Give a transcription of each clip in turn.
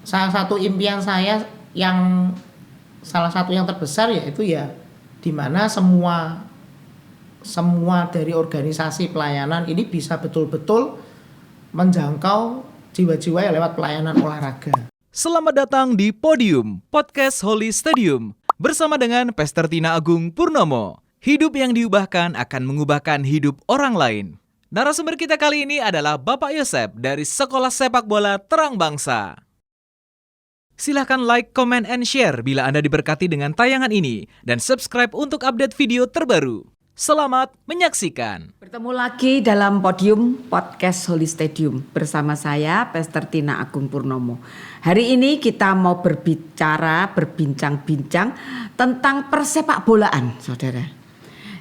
salah satu impian saya yang salah satu yang terbesar yaitu ya di mana semua dari organisasi pelayanan ini bisa betul-betul menjangkau jiwa-jiwa yang lewat pelayanan olahraga. Selamat datang di Podium Podcast Holy Stadium bersama dengan Pastor Tina Agung Purnomo. Hidup yang diubahkan akan mengubahkan hidup orang lain. Narasumber kita kali ini adalah Bapak Yosep dari Sekolah Sepak Bola Terang Bangsa. Silahkan like, comment, and share bila Anda diberkati dengan tayangan ini dan subscribe untuk update video terbaru. Selamat menyaksikan. Bertemu lagi dalam Podium Podcast Holy Stadium bersama saya, Pastor Tina Agung Purnomo. Hari ini kita mau berbincang-bincang tentang persepak bolaan, saudara.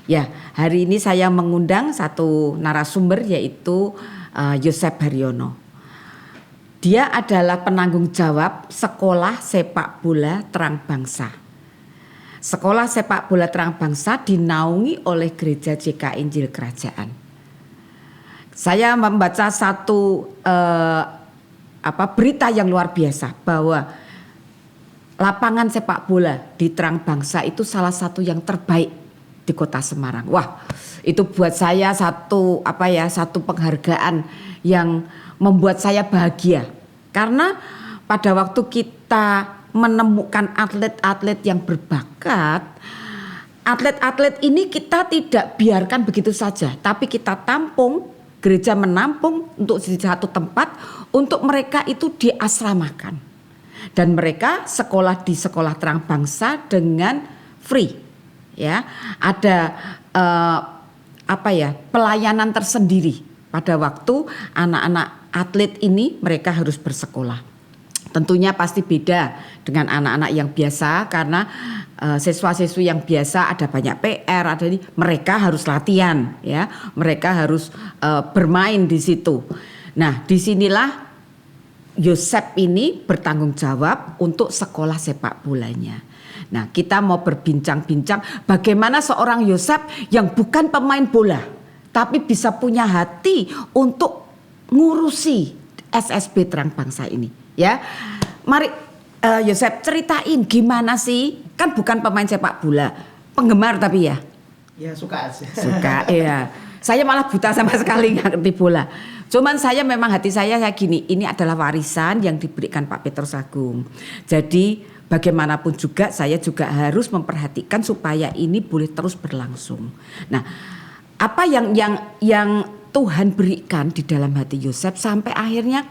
Ya, hari ini saya mengundang satu narasumber yaitu Yosep Haryono. Dia adalah penanggung jawab Sekolah Sepak Bola Terang Bangsa. Sekolah Sepak Bola Terang Bangsa dinaungi oleh Gereja JKI Injil Kerajaan. Saya membaca satu berita yang luar biasa bahwa lapangan sepak bola di Terang Bangsa itu salah satu yang terbaik di Kota Semarang. Wah, itu buat saya satu penghargaan yang membuat saya bahagia. Karena pada waktu kita menemukan atlet-atlet yang berbakat, atlet-atlet ini kita tidak biarkan begitu saja, tapi kita tampung, gereja menampung untuk di satu tempat untuk mereka itu diasramakan. Dan mereka sekolah di Sekolah Terang Bangsa dengan free. Ya, ada pelayanan tersendiri pada waktu anak-anak atlet ini mereka harus bersekolah. Tentunya pasti beda dengan anak-anak yang biasa karena siswa-siswi yang biasa ada banyak PR, mereka harus latihan, ya, mereka harus bermain di situ. Nah, disinilah Yosep ini bertanggung jawab untuk sekolah sepak bolanya. Nah, kita mau berbincang-bincang bagaimana seorang Yosep yang bukan pemain bola tapi bisa punya hati untuk ngurusi SSB Terang Bangsa ini, ya. Mari Yosep ceritain gimana sih, kan bukan pemain sepak bola, penggemar tapi ya. Ya suka aja. Suka, ya. Saya malah buta sama sekali nggak ngerti bola. Cuman saya memang hati saya gini, ini adalah warisan yang diberikan Pak Petrus Agung. Jadi bagaimanapun juga saya juga harus memperhatikan supaya ini boleh terus berlangsung. Nah, apa yang Tuhan berikan di dalam hati Yosep sampai akhirnya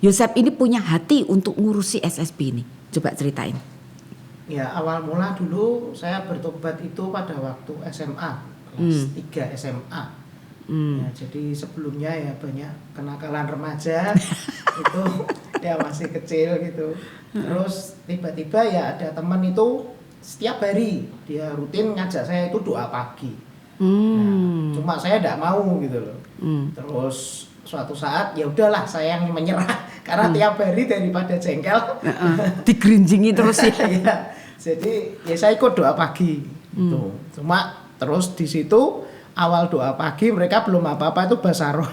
Yosep ini punya hati untuk ngurusi SSB ini. Coba ceritain. Ya, awal mula dulu saya bertobat itu pada waktu SMA, kelas 3 SMA. Ya, jadi sebelumnya ya banyak kenakalan remaja itu ya masih kecil gitu. Terus tiba-tiba ya ada teman itu setiap hari dia rutin ngajak saya itu doa pagi. Nah, cuma saya tidak mau gitu loh. Terus suatu saat ya udahlah saya yang menyerah karena tiap hari daripada jengkel digerinjingi terus ya. Ya. Jadi ya saya ikut doa pagi gitu. Cuma terus di situ awal doa pagi mereka belum apa-apa itu bahasa roh.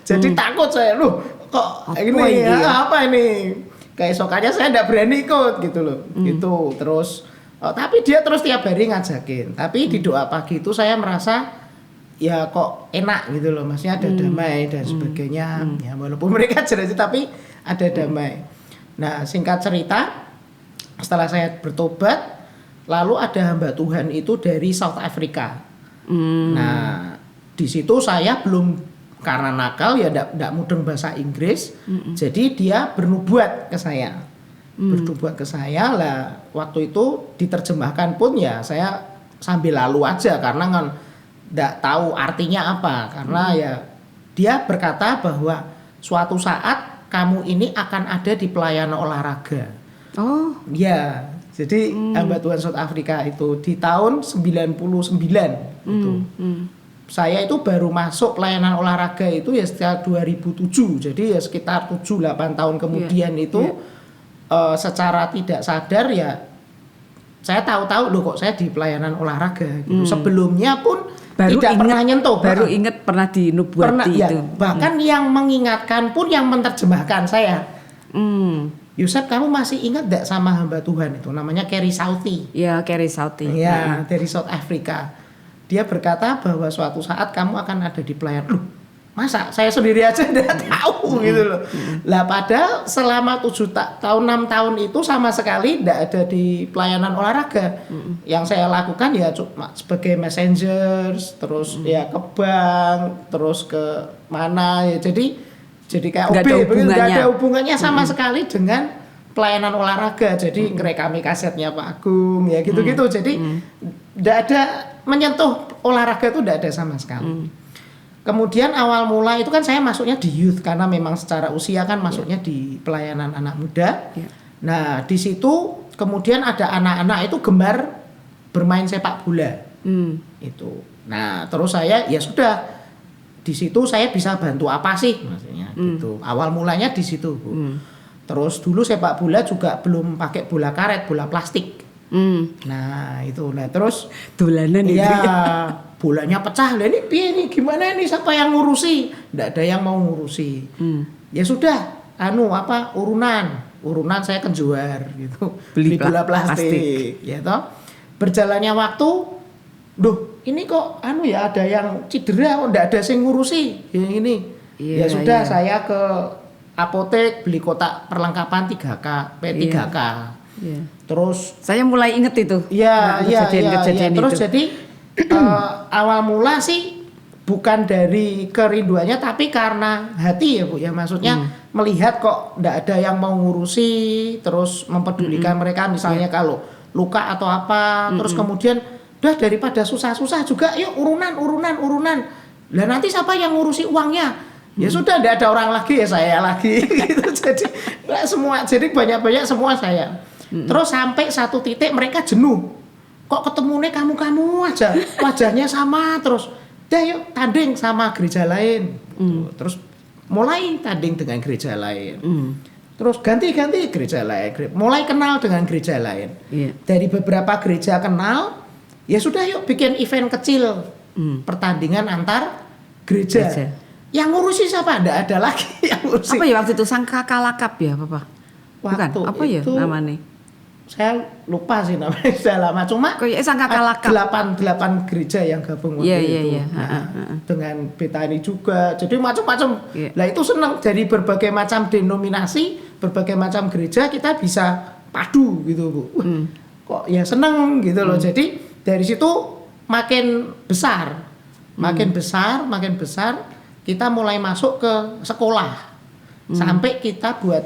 Jadi takut saya, loh kok apa ini ya? Apa ini? Keesokannya saya enggak berani ikut gitu loh. Gitu. Terus tapi dia terus tiap hari ngajakin. Tapi di doa pagi itu saya merasa ya kok enak gitu loh. Maksudnya ada damai dan sebagainya. Ya walaupun mereka jelas tapi ada damai. Nah, singkat cerita setelah saya bertobat lalu ada hamba Tuhan itu dari South Africa. Nah, di situ saya belum karena nakal ya enggak mudeng bahasa Inggris. Jadi dia bernubuat ke saya. Bernubuat ke saya lah, waktu itu diterjemahkan pun ya saya sambil lalu aja karena kan enggak tahu artinya apa. Karena ya dia berkata bahwa suatu saat kamu ini akan ada di pelayanan olahraga. Oh. Ya. Jadi hamba Tuhan South Afrika itu di tahun 99 itu. Saya itu baru masuk pelayanan olahraga itu ya sekitar 2007. Jadi ya sekitar 7-8 tahun kemudian secara tidak sadar ya saya tahu-tahu loh kok saya di pelayanan olahraga gitu. Sebelumnya pun tidak pernah nyentuh. Baru ingat pernah dinubuati itu. Bahkan yang mengingatkan pun yang menerjemahkan saya. Yusuf, kamu masih ingat gak sama hamba Tuhan itu namanya Kerry Sauti? Ya, Kerry Sauti. Ya, dari South Africa. Dia berkata bahwa suatu saat kamu akan ada di pelayanan. Loh, masa saya sendiri aja tidak tahu gitu loh. Lah padahal selama 7 tahun 6 tahun itu sama sekali tidak ada di pelayanan olahraga. Yang saya lakukan ya cuma sebagai messenger, terus ya ke bank, terus ke mana ya. Jadi kayak nggak ada hubungannya sama sekali dengan pelayanan olahraga. Jadi ngerekami kasetnya Pak Agung ya gitu-gitu. Jadi tidak ada menyentuh olahraga itu tidak ada sama sekali. Kemudian awal mula itu kan saya masuknya di youth karena memang secara usia kan masuknya di pelayanan anak muda. Nah di situ kemudian ada anak-anak itu gemar bermain sepak bola. Itu. Nah terus saya ya sudah. Di situ saya bisa bantu apa sih maksudnya gitu. Awal mulanya di situ, Bu. Terus dulu sepak bola juga belum pakai bola karet, bola plastik. Nah, itu. Nah, terus dolanan itu. Ya, bolanya pecah. Lah ini piye nih? Gimana ini siapa yang ngurusi? Enggak ada yang mau ngurusi. Ya sudah, urunan saya kejuar gitu. Beli bola plastik. Ya toh. Berjalannya waktu, ini kok ada yang cedera kok enggak ada yang ngurusi yang ini. Ya sudah saya ke apotek beli kotak perlengkapan 3K, P3K. Terus saya mulai inget itu. Kejadian terus itu. Jadi awal mula sih bukan dari kerinduannya tapi karena hati ya Bu ya, maksudnya melihat kok enggak ada yang mau ngurusi, terus mempedulikan mereka misalnya kalau luka atau apa, terus kemudian udah daripada susah-susah juga yuk urunan. Lah nanti siapa yang ngurusi uangnya? Ya sudah enggak ada orang lagi ya saya lagi gitu. Jadi banyak-banyak semua saya. Terus sampai satu titik mereka jenuh. Kok ketemunya kamu-kamu aja, wajahnya sama terus. Dah yuk tanding sama gereja lain. Terus mulai tanding dengan gereja lain. Terus ganti gereja lain. Mulai kenal dengan gereja lain. Dari beberapa gereja kenal, ya sudah yuk bikin event kecil pertandingan antar gereja. Yang ngurusi siapa? Nggak ada lagi yang ngurusi. Apa ya waktu itu Sangka Kalakap ya Bapak? Bukan, apa ya namanya? Saya lupa sih namanya, sudah lama. Cuma Sangka Kalakap. 8 gereja yang gabung waktu itu. Dengan Betani juga. Jadi macam-macam. Lah itu senang dari berbagai macam denominasi, berbagai macam gereja kita bisa padu gitu Bu. Kok ya seneng gitu loh. Jadi dari situ makin besar kita mulai masuk ke sekolah sampai kita buat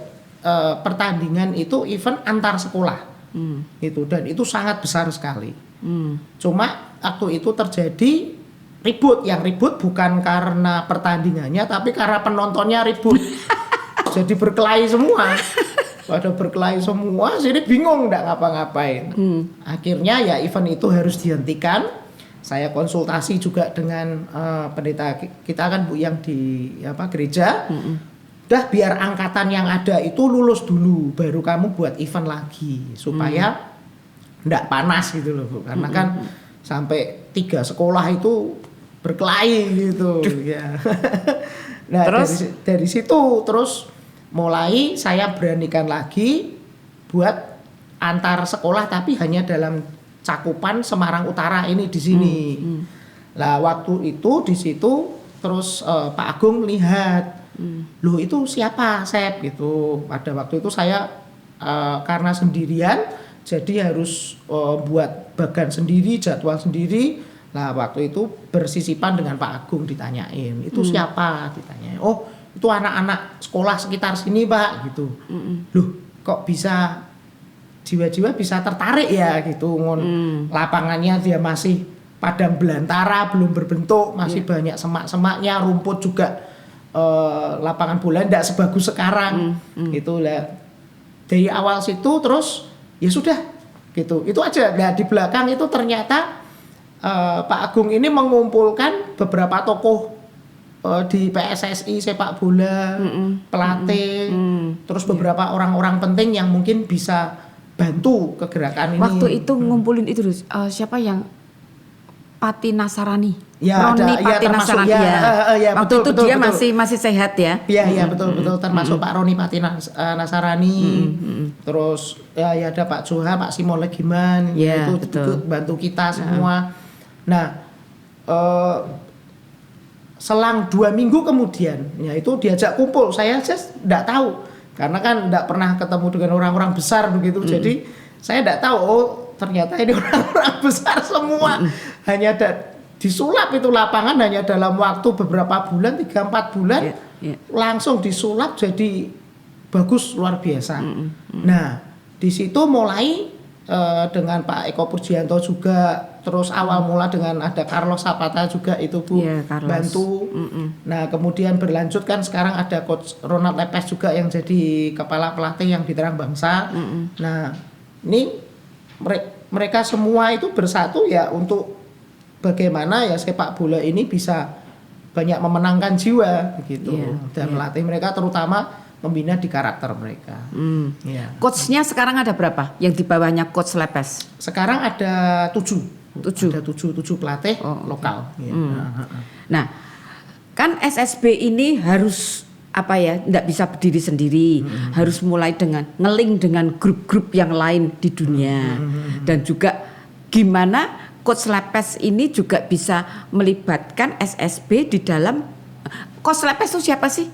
pertandingan itu event antar sekolah itu, dan itu sangat besar sekali. Cuma waktu itu terjadi yang ribut bukan karena pertandingannya tapi karena penontonnya ribut. Jadi berkelahi semua. Pada berkelahi semua, jadi bingung nggak ngapa-ngapain. Akhirnya ya event itu harus dihentikan. Saya konsultasi juga dengan pendeta kita kan Bu yang di gereja. Udah biar angkatan yang ada itu lulus dulu, baru kamu buat event lagi supaya nggak panas gitu loh Bu. Karena kan sampai 3 sekolah itu berkelahi gitu. Ya. Nah terus dari situ terus mulai saya beranikan lagi buat antar sekolah tapi hanya dalam cakupan Semarang Utara ini di sini. Lah waktu itu di situ terus Pak Agung lihat, loh itu siapa Sep gitu. Pada waktu itu saya karena sendirian jadi harus buat bagan sendiri, jadwal sendiri. Lah waktu itu bersisipan dengan Pak Agung ditanyain, itu siapa ditanyain. Oh itu anak-anak sekolah sekitar sini Pak gitu. Loh kok bisa jiwa-jiwa bisa tertarik ya gitu. Lapangannya dia masih padang belantara, belum berbentuk, masih banyak semak-semaknya, rumput juga lapangan bola tidak sebagus sekarang. Gitu lah. Dari awal situ terus ya sudah gitu. Itu aja. Nah di belakang itu ternyata Pak Agung ini mengumpulkan beberapa tokoh di PSSI sepak bola, pelatih, terus beberapa orang-orang penting yang mungkin bisa bantu kegerakan ini. Waktu itu ngumpulin itu siapa yang Pati Nasarani. Ya, Roni ada, ya, Pati termasuk, Nasarani. ya, ya, Waktu betul, itu betul, dia betul. masih sehat ya. Iya betul termasuk Pak Roni Pati Nasarani. Terus ya ada Pak Joha, Pak Simon Legiman, Ya, itu betul. bantu kita semua. Nah, selang 2 minggu kemudian, ya itu diajak kumpul. Saya aja nggak tahu karena kan nggak pernah ketemu dengan orang-orang besar begitu. Jadi saya nggak tahu. Oh ternyata ini orang-orang besar semua. Hanya disulap itu lapangan hanya dalam waktu beberapa bulan, 3-4 bulan, langsung disulap jadi bagus luar biasa. Nah di situ mulai dengan Pak Eko Purjianto juga, terus awal mula dengan ada Carlos Zapata juga itu Bu, bantu. Nah kemudian berlanjut kan sekarang ada Coach Ronald Lepes juga yang jadi kepala pelatih yang di Terang Bangsa. Nah ini mereka semua itu bersatu ya untuk bagaimana ya sepak bola ini bisa banyak memenangkan jiwa begitu, dan melatih mereka terutama membina di karakter mereka. Coachnya sekarang ada berapa? Yang di bawahnya Coach Lepes? Sekarang ada 7. Ada 7 pelatih lokal. Nah, kan SSB ini harus tidak bisa berdiri sendiri, harus mulai dengan ngeling dengan grup-grup yang lain di dunia, dan juga gimana Coach Lepes ini juga bisa melibatkan SSB di dalam. Coach Lepes itu siapa sih?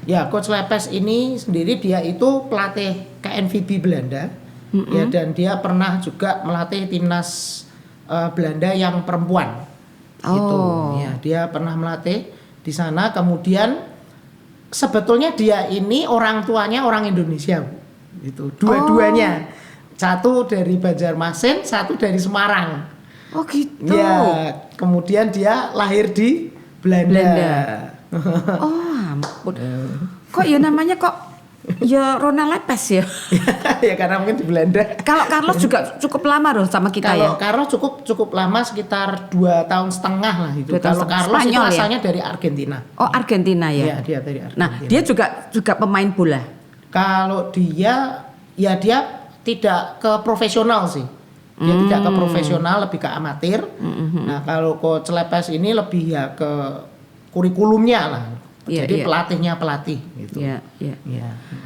Ya, Coach Lepes ini sendiri dia itu pelatih KNVB Belanda, ya, dan dia pernah juga melatih timnas Belanda yang perempuan. Gitu. Ya, dia pernah melatih di sana. Kemudian sebetulnya dia ini orang tuanya orang Indonesia, gitu. Dua-duanya, satu dari Banjarmasin, satu dari Semarang. Oh gitu. Ya, kemudian dia lahir di Belanda. Oh ampun. Kok ya namanya kok ya Ronald Lepes ya? Ya karena mungkin di Belanda. Kalau Carlos juga cukup lama loh sama kita. Kalau ya. Carlos cukup lama, sekitar 2 tahun setengah lah itu. Kalau Carlos itu asalnya dari Argentina. Oh Argentina ya. Iya dia dari Argentina. Nah dia juga pemain bola. Kalau dia tidak ke profesional sih. Dia tidak ke profesional, lebih ke amatir. Nah kalau Coach Lepes ini lebih ya ke kurikulumnya lah. Jadi pelatihnya pelatih gitu. Ya.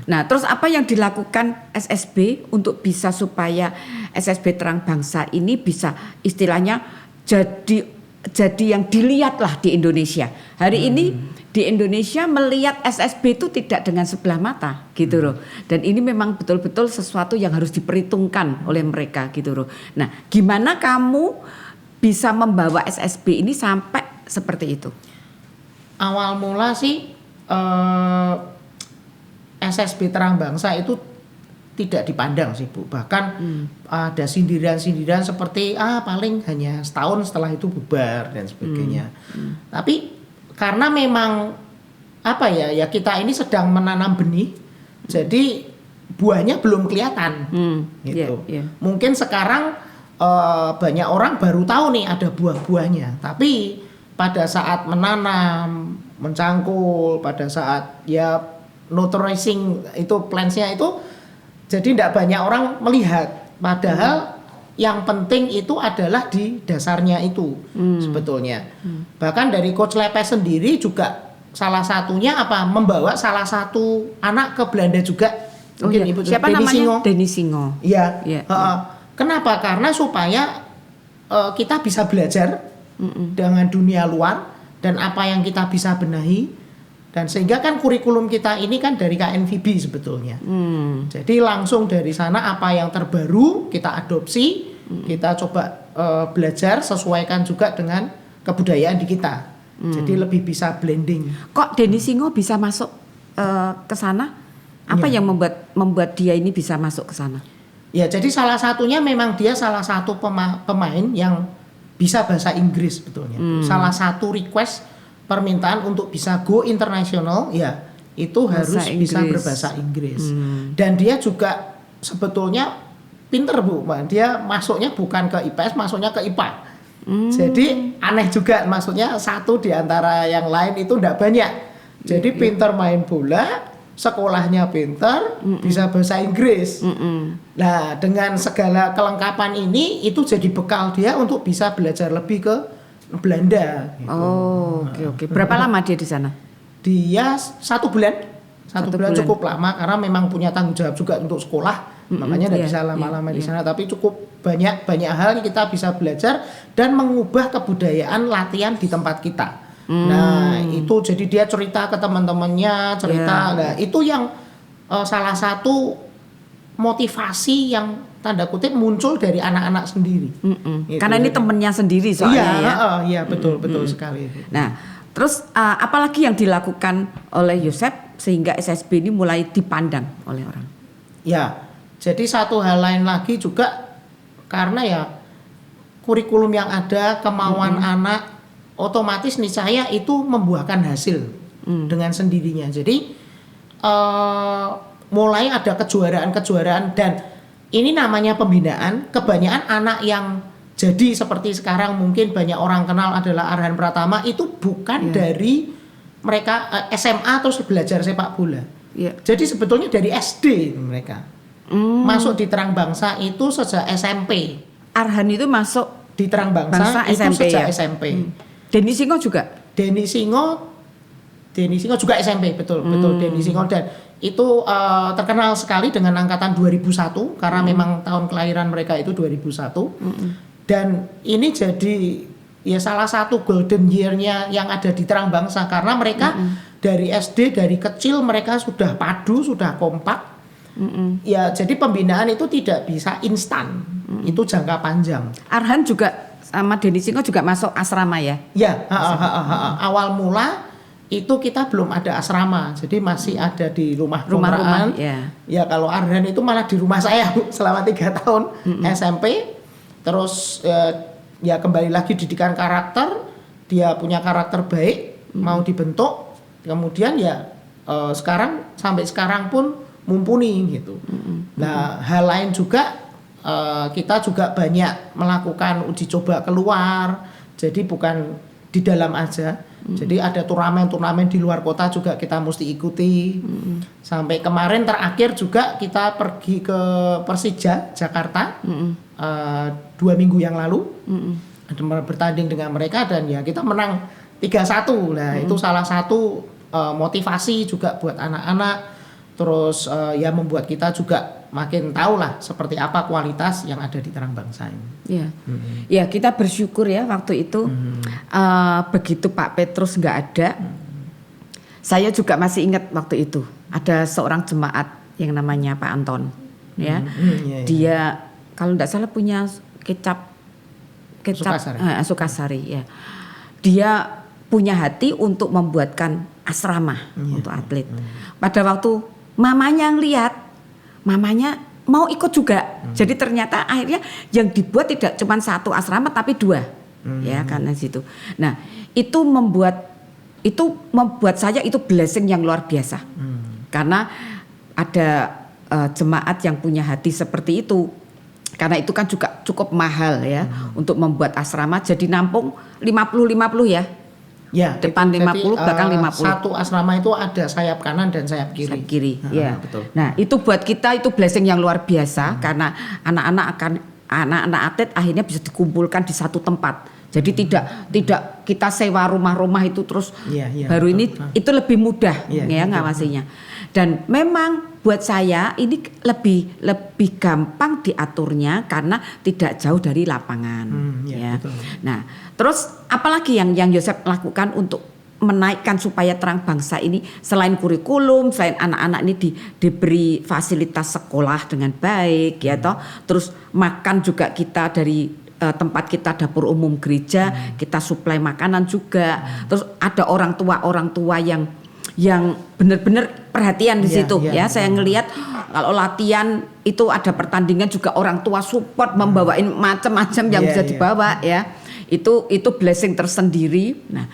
Nah, terus apa yang dilakukan SSB untuk bisa supaya SSB Terang Bangsa ini bisa istilahnya jadi yang dilihat lah di Indonesia. Hari ini di Indonesia melihat SSB itu tidak dengan sebelah mata gitu loh. Dan ini memang betul-betul sesuatu yang harus diperhitungkan oleh mereka gitu loh. Nah, gimana kamu bisa membawa SSB ini sampai seperti itu? Awal mula sih SSB Terang Bangsa itu tidak dipandang sih Bu. Bahkan ada sindiran-sindiran seperti paling hanya setahun setelah itu bubar dan sebagainya. Tapi karena memang ya kita ini sedang menanam benih, jadi buahnya belum kelihatan gitu. Mungkin sekarang banyak orang baru tahu nih ada buah-buahnya, tapi pada saat menanam, mencangkul, pada saat ya nurturing itu plants-nya itu jadi tidak banyak orang melihat. Padahal yang penting itu adalah di dasarnya itu sebetulnya. Bahkan dari Coach Lepes sendiri juga salah satunya membawa salah satu anak ke Belanda juga. Mungkin Ibu siapa namanya? Denny Singo. Iya. Kenapa? Karena supaya kita bisa belajar dengan dunia luar dan apa yang kita bisa benahi, dan sehingga kan kurikulum kita ini kan dari KNVB sebetulnya. Jadi langsung dari sana apa yang terbaru kita adopsi, kita coba belajar, sesuaikan juga dengan kebudayaan di kita. Jadi lebih bisa blending. Kok Denny Singo bisa masuk ke sana? Apa yang membuat dia ini bisa masuk ke sana? Ya jadi salah satunya memang dia salah satu pemain yang bisa bahasa Inggris sebetulnya. Salah satu request permintaan untuk bisa go internasional ya itu bahasa harus Inggris. Bisa berbahasa Inggris. Dan dia juga sebetulnya pinter Bu, dia masuknya bukan ke IPS, masuknya ke IPA. Jadi aneh juga, maksudnya satu di antara yang lain itu enggak banyak. Jadi pinter main bola, sekolahnya pinter, bisa bahasa Inggris. Nah dengan segala kelengkapan ini itu jadi bekal dia untuk bisa belajar lebih ke Belanda. Gitu. Oh, oke. Berapa lama dia di sana? Dia 1 bulan. Satu bulan cukup lama karena memang punya tanggung jawab juga untuk sekolah. Makanya tidak bisa lama-lama di sana, tapi cukup banyak hal yang kita bisa belajar dan mengubah kebudayaan latihan di tempat kita. Nah, itu jadi dia cerita ke teman-temannya, Nah, itu yang salah satu motivasi yang tanda kutip muncul dari anak-anak sendiri. Gitu. Karena ini temennya sendiri soalnya Iya, betul sekali. Nah, terus apalagi yang dilakukan oleh Yosep sehingga SSB ini mulai dipandang oleh orang? Ya, jadi satu hal lain lagi juga karena ya kurikulum yang ada, kemauan anak, otomatis niscaya itu membuahkan hasil dengan sendirinya. Jadi mulai ada kejuaraan dan ini namanya pembinaan. Kebanyakan anak yang jadi seperti sekarang mungkin banyak orang kenal adalah Arhan Pratama itu bukan dari mereka SMA terus belajar sepak bola. Jadi sebetulnya dari SD mereka masuk di Terang Bangsa itu sejak SMP. Arhan itu masuk di Terang Bangsa itu SMP, sejak SMP. Denny Singo juga? Denny Singo juga SMP, betul Denny Singo, dan itu terkenal sekali dengan angkatan 2001 karena memang tahun kelahiran mereka itu 2001. Dan ini jadi ya salah satu golden year-nya yang ada di Terang Bangsa karena mereka dari SD dari kecil mereka sudah padu, sudah kompak. Ya jadi pembinaan itu tidak bisa instan. Itu jangka panjang. Arhan juga sama Denny Singo juga masuk asrama ya? Ya, awal mula itu kita belum ada asrama, jadi masih ada di rumah kontrakan. Ya kalau Arhan itu malah di rumah saya selama 3 tahun SMP. Terus ya kembali lagi didikan karakter, dia punya karakter baik, mau dibentuk, kemudian ya sampai sekarang pun mumpuni gitu. Nah hal lain juga kita juga banyak melakukan uji coba keluar, jadi bukan di dalam aja. Jadi ada turnamen di luar kota juga kita mesti ikuti. Sampai kemarin terakhir juga kita pergi ke Persija Jakarta 2 minggu yang lalu, bertanding dengan mereka dan ya kita menang 3-1. Nah itu salah satu motivasi juga buat anak-anak. Terus ya membuat kita juga makin tahu lah seperti apa kualitas yang ada di Terang Bangsa ini. Ya kita bersyukur ya waktu itu begitu Pak Petrus nggak ada, saya juga masih ingat waktu itu ada seorang jemaat yang namanya Pak Anton, ya. Dia kalau nggak salah punya kecap Sukasari, ya. Dia punya hati untuk membuatkan asrama untuk atlet. Pada waktu mamanya yang lihat, mamanya mau ikut juga. Jadi ternyata akhirnya yang dibuat tidak cuma 1 asrama tapi 2. Ya karena situ. Nah, itu membuat saya itu blessing yang luar biasa. Karena ada jemaat yang punya hati seperti itu. Karena itu kan juga cukup mahal ya untuk membuat asrama, jadi nampung 50-50 ya. Ya, depan 50 belakang 50. Satu asrama itu ada sayap kanan dan sayap kiri. Ya. Betul. Nah, itu buat kita itu blessing yang luar biasa karena anak-anak atlet akhirnya bisa dikumpulkan di satu tempat. Jadi tidak kita sewa rumah-rumah itu terus baru betul. Ini itu lebih mudah ya ngawasinya. Dan memang buat saya ini lebih gampang diaturnya karena tidak jauh dari lapangan. Betul. Nah, terus apalagi yang Yosep lakukan untuk menaikkan supaya Terang Bangsa ini selain kurikulum, selain anak-anak ini diberi fasilitas sekolah dengan baik ya toh. Terus makan juga kita dari tempat kita dapur umum gereja, kita suplai makanan juga. Terus ada orang tua yang benar-benar perhatian di situ ya. Saya ngelihat kalau latihan itu ada pertandingan juga orang tua support membawain macam-macam yang bisa dibawa ya. Itu blessing tersendiri. Nah,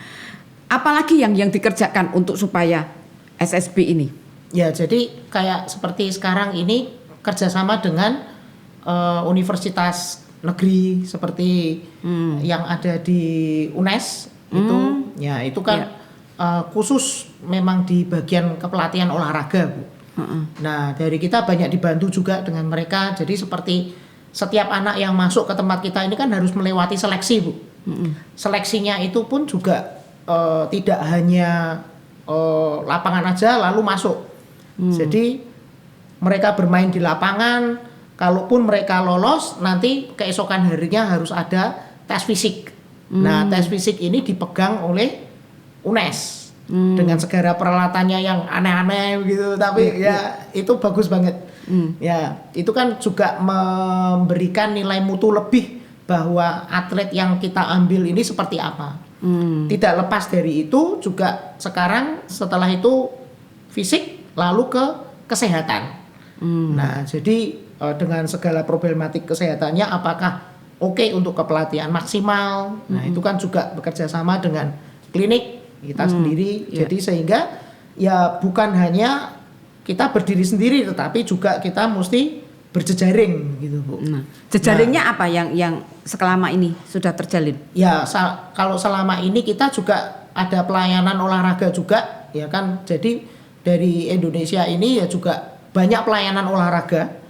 apalagi yang dikerjakan untuk supaya SSB ini? Ya, jadi kayak seperti sekarang ini kerjasama dengan universitas negeri seperti yang ada di UNES itu kan khusus memang di bagian kepelatihan olahraga, Bu. Nah, dari kita banyak dibantu juga dengan mereka. Jadi seperti setiap anak yang masuk ke tempat kita ini kan harus melewati seleksi, Bu. Seleksinya itu pun juga tidak hanya lapangan aja lalu masuk. Jadi mereka bermain di lapangan, kalaupun mereka lolos nanti keesokan harinya harus ada tes fisik. Nah, tes fisik ini dipegang oleh UNES dengan segala peralatannya yang aneh-aneh gitu, tapi itu bagus banget. Ya, itu kan juga memberikan nilai mutu lebih bahwa atlet yang kita ambil ini seperti apa. Tidak lepas dari itu juga sekarang setelah itu fisik lalu ke kesehatan. Nah, jadi dengan segala problematik kesehatannya apakah oke untuk kepelatihan maksimal. Nah, itu kan juga bekerja sama dengan klinik kita sendiri. Jadi sehingga ya bukan hanya kita berdiri sendiri tetapi juga kita mesti berjejaring gitu, Bu. Nah, jejaringnya apa yang selama ini sudah terjalin? Ya, kalau selama ini kita juga ada pelayanan olahraga juga, ya kan. Jadi dari Indonesia ini ya juga banyak pelayanan olahraga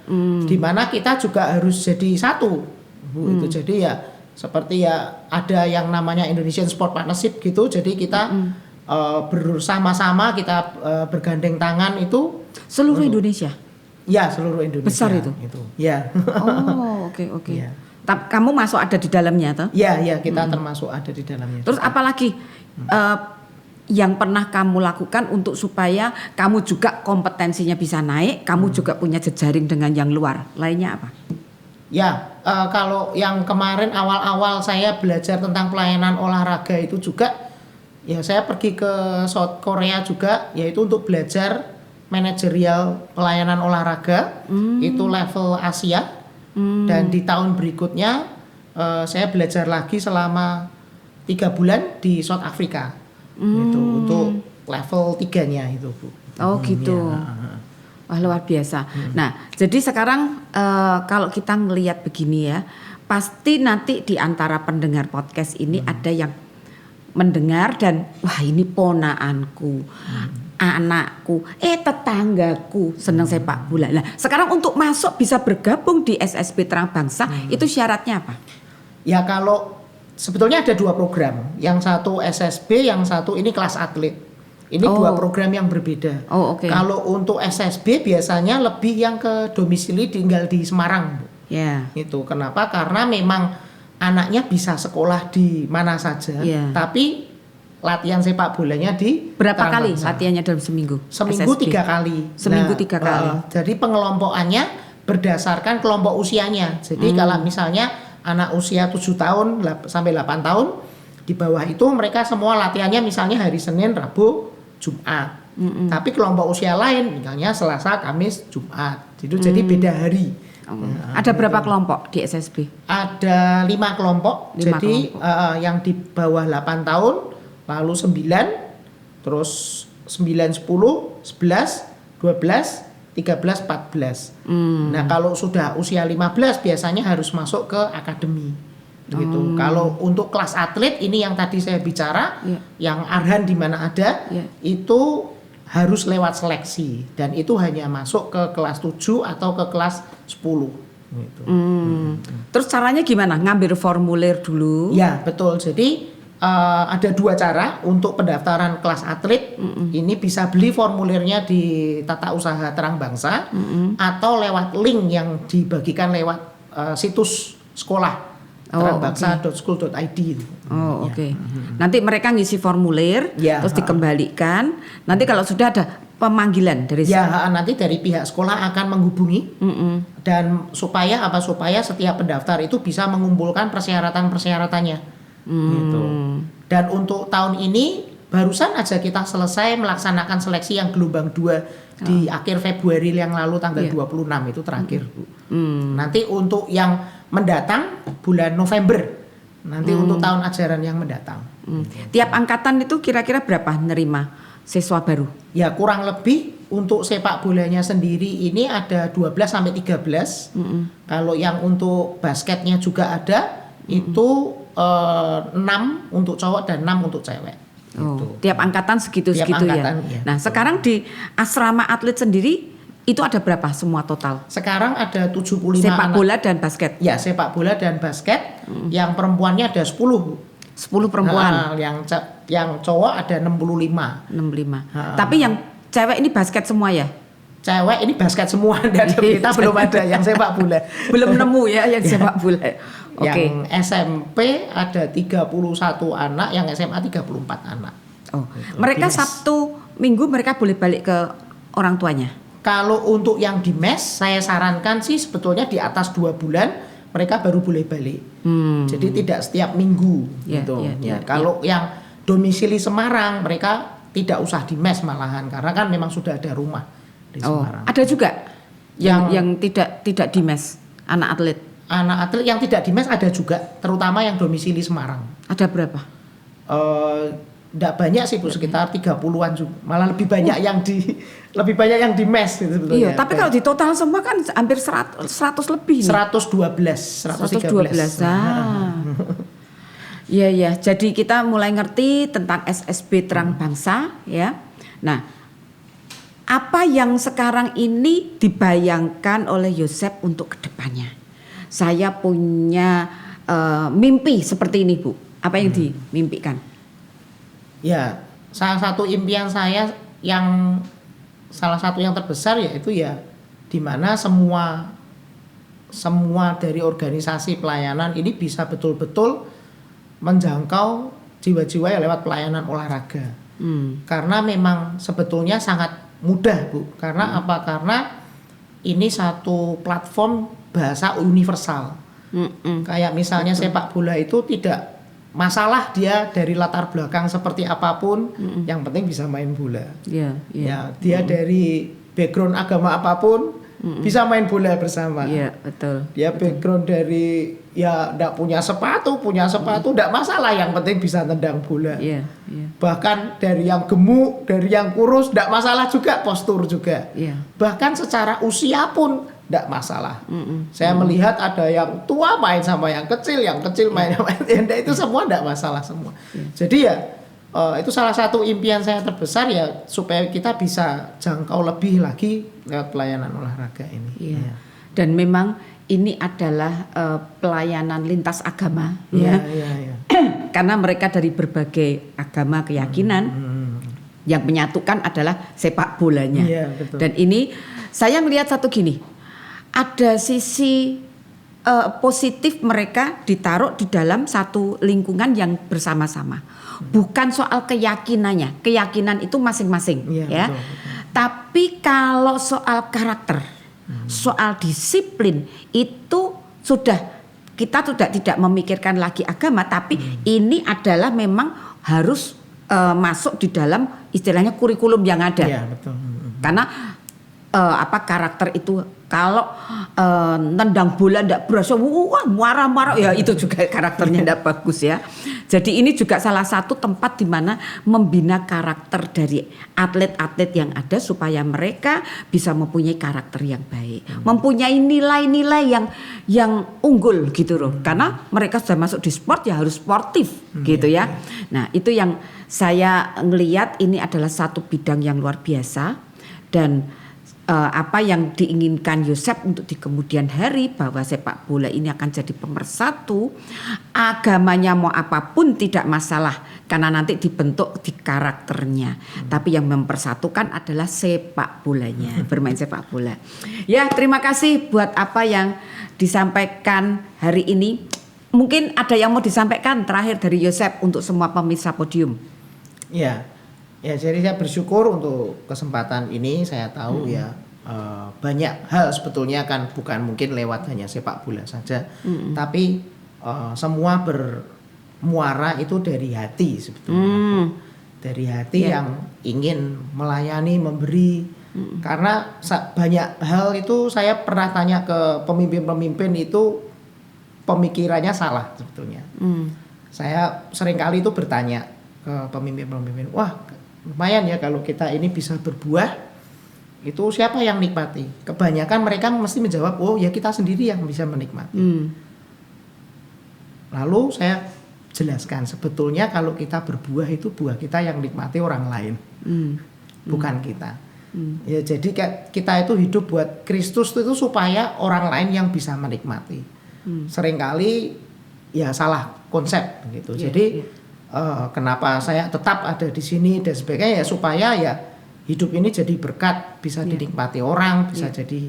di mana kita juga harus jadi satu, Bu. Itu jadi ya seperti ya ada yang namanya Indonesian Sport Partnership gitu. Jadi kita bersama-sama kita bergandeng tangan itu seluruh Indonesia. Ya, seluruh Indonesia. Besar itu. Ya. Oh, oke. Ya. Kamu masuk ada di dalamnya toh? Ya, kita termasuk ada di dalamnya. Terus apalagi yang pernah kamu lakukan untuk supaya kamu juga kompetensinya bisa naik, kamu juga punya jejaring dengan yang luar. Lainnya apa? Ya, kalau yang kemarin awal-awal saya belajar tentang pelayanan olahraga itu juga, ya saya pergi ke South Korea juga, yaitu untuk belajar manajerial pelayanan olahraga, itu level Asia. Dan di tahun berikutnya saya belajar lagi selama 3 bulan di South Africa, itu untuk level 3-nya itu, Bu. Oh gitu. Ya. Wah, luar biasa. Nah, jadi sekarang kalau kita ngelihat begini ya, pasti nanti di antara pendengar podcast ini ada yang mendengar dan wah ini ponaanku, anakku, tetanggaku senang sepak bola. Nah, sekarang untuk masuk bisa bergabung di SSB Terang Bangsa itu syaratnya apa? Ya, kalau sebetulnya ada 2 program, yang satu SSB, yang satu ini kelas atlet. Ini 2 program yang berbeda. Oh, oke. Kalau untuk SSB biasanya lebih yang ke domisili tinggal di Semarang, Bu. Ya. Itu kenapa? Karena memang anaknya bisa sekolah di mana saja, tapi latihan sepak bolanya di berapa Terang kali Bangsa. latihannya dalam seminggu? Seminggu SSB? 3 kali. Seminggu 3 kali. Jadi pengelompokannya berdasarkan kelompok usianya. Jadi kalau misalnya anak usia 7 tahun sampai 8 tahun, di bawah itu mereka semua latihannya misalnya hari Senin, Rabu, Jumat. Tapi kelompok usia lain misalnya Selasa, Kamis, Jumat. Jadi beda hari. Ada berapa kelompok di SSB? Ada 5 kelompok. 5 Jadi kelompok. yang di bawah 8 tahun, lalu 9, terus 9, 10, 11, 12, 13, 14. Nah, kalau sudah usia 15 biasanya harus masuk ke akademi. Gitu. Kalau untuk kelas atlet ini yang tadi saya bicara, yang Arhan di mana ada, itu harus lewat seleksi dan itu hanya masuk ke kelas 7 atau ke kelas 10. Gitu. Terus caranya gimana? Ngambil formulir dulu? Ya, betul. Jadi ada 2 cara untuk pendaftaran kelas atlet. Ini bisa beli formulirnya di Tata Usaha Terang Bangsa atau lewat link yang dibagikan lewat situs sekolah. Terangbangsa.school.id. Oh, oke. Nanti mereka ngisi formulir, terus dikembalikan. Nanti kalau sudah ada pemanggilan dari nanti dari pihak sekolah akan menghubungi dan supaya setiap pendaftar itu bisa mengumpulkan persyaratan-persyaratannya. Gitu. Dan untuk tahun ini barusan aja kita selesai melaksanakan seleksi yang gelombang 2 di akhir Februari yang lalu tanggal 26 itu terakhir, Bu. Nanti untuk yang mendatang bulan November. Nanti untuk tahun ajaran yang mendatang. Tiap angkatan itu kira-kira berapa nerima siswa baru? Ya, kurang lebih untuk sepak bolanya sendiri ini ada 12 sampai 13. Kalau yang untuk basketnya juga ada itu 6 untuk cowok dan 6 untuk cewek. Gitu. Tiap angkatan segitu-segitu ya. Nah, sekarang di asrama atlet sendiri itu ada berapa semua total? Sekarang ada 75 sepak bola dan basket. Ya, sepak bola dan basket. Yang perempuannya ada 10. 10 perempuan. Yang cowok ada 65. 65. Tapi yang cewek ini basket semua ya? Cewek ini basket semua, kita belum ada yang sepak bola. Belum nemu ya yang sepak bola. Oke. Yang SMP ada 31 anak, yang SMA 34 anak. Oh. Gitu. Mereka Di mes. Sabtu Minggu mereka boleh balik ke orang tuanya? Kalau untuk yang di mes, saya sarankan sih sebetulnya di atas 2 bulan mereka baru boleh balik. Jadi tidak setiap minggu gitu. Kalau yang domisili Semarang, mereka tidak usah di mes malahan karena kan memang sudah ada rumah di Semarang. Ada juga yang tidak di mes, anak atlet. Anak atlet yang tidak di mes ada juga, terutama yang domisili Semarang. Ada berapa? Enggak banyak sih Bu, sekitar 30-an juga. Malah lebih banyak yang di mes gitu sebetulnya. Iya, tapi kalau di total semua kan hampir 100 lebih nih. 112. Iya. Jadi kita mulai ngerti tentang SSB Terang Bangsa ya. Nah, apa yang sekarang ini dibayangkan oleh Yosef untuk kedepannya? Saya punya mimpi seperti ini Bu. Apa yang dimimpikan? Ya, salah satu impian saya salah satu yang terbesar yaitu ya di mana semua dari organisasi pelayanan ini bisa betul-betul menjangkau jiwa-jiwa yang lewat pelayanan olahraga. Karena memang sebetulnya sangat mudah Bu. Karena apa? Karena ini satu platform bahasa universal. Kayak misalnya sepak bola itu tidak masalah dia dari latar belakang seperti apapun, yang penting bisa main bola. Ya, dia dari background agama apapun, bisa main bola bersama. Iya, betul. Dia background dari enggak punya sepatu enggak masalah, yang penting bisa tendang bola. Iya. Bahkan dari yang gemuk, dari yang kurus enggak masalah juga, postur juga. Iya. Bahkan secara usia pun enggak masalah. Saya melihat ada yang tua main sama yang kecil main sama yang itu semua enggak masalah semua. Jadi ya itu salah satu impian saya terbesar ya, supaya kita bisa jangkau lebih lagi lewat pelayanan olahraga ini. Iya. Dan memang ini adalah pelayanan lintas agama ya. Karena mereka dari berbagai agama keyakinan, yang menyatukan adalah sepak bolanya. Betul. Dan ini saya melihat satu gini, ada sisi positif mereka ditaruh di dalam satu lingkungan yang bersama-sama. Bukan soal keyakinan itu masing-masing ya. Betul. Tapi kalau soal karakter, soal disiplin itu kita sudah tidak memikirkan lagi agama, tapi ini adalah memang harus masuk di dalam istilahnya kurikulum yang ada. Iya, betul. Karena karakter itu kalau nendang bola ndak berasa marah-marah ya itu juga karakternya ndak bagus ya. Jadi ini juga salah satu tempat di mana membina karakter dari atlet-atlet yang ada supaya mereka bisa mempunyai karakter yang baik, mempunyai nilai-nilai yang unggul gitu loh. Karena mereka sudah masuk di sport ya harus sportif gitu ya. Nah, itu yang saya ngelihat ini adalah satu bidang yang luar biasa dan apa yang diinginkan Yosef untuk di kemudian hari bahwa sepak bola ini akan jadi pemersatu, agamanya mau apapun tidak masalah karena nanti dibentuk di karakternya, tapi yang mempersatukan adalah sepak bolanya, bermain sepak bola. Ya, terima kasih buat apa yang disampaikan hari ini. Mungkin ada yang mau disampaikan terakhir dari Yosef untuk semua pemirsa podium. Ya, jadi saya bersyukur untuk kesempatan ini. Saya tahu banyak hal sebetulnya kan bukan mungkin lewat hanya sepak bola saja, tapi semua bermuara itu dari hati sebetulnya, dari hati yang ingin melayani, memberi. Karena banyak hal itu saya pernah tanya ke pemimpin-pemimpin itu pemikirannya salah sebetulnya. Saya seringkali itu bertanya ke pemimpin-pemimpin, wah lumayan ya kalau kita ini bisa berbuah, itu siapa yang nikmati? Kebanyakan mereka mesti menjawab, oh ya kita sendiri yang bisa menikmati. Lalu saya jelaskan, sebetulnya kalau kita berbuah itu buah kita yang nikmati orang lain, bukan kita. Ya jadi kita itu hidup buat Kristus itu supaya orang lain yang bisa menikmati. Seringkali ya salah konsep gitu. Iya, Jadi iya. kenapa saya tetap ada di sini dan sebagainya ya supaya ya hidup ini jadi berkat, bisa dinikmati orang, bisa jadi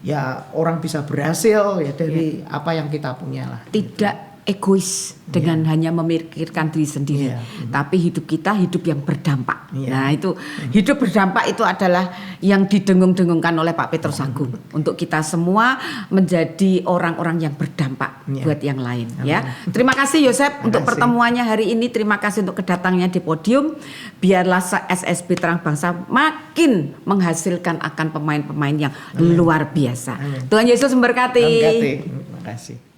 ya orang bisa berhasil ya dari apa yang kita punya lah. Tidak egois dengan hanya memikirkan diri sendiri, Iya. tapi hidup kita hidup yang berdampak. Iya. Nah itu hidup berdampak itu adalah yang didengung-dengungkan oleh Pak Petrus Agung untuk kita semua menjadi orang-orang yang berdampak Iya. buat yang lain. Ya, terima kasih Yosep untuk kasih. pertemuannya hari ini. Terima kasih untuk kedatangannya di podium. Biarlah SSB Terang Bangsa makin menghasilkan akan pemain-pemain yang luar biasa. Amin. Tuhan Yesus memberkati. Terima kasih.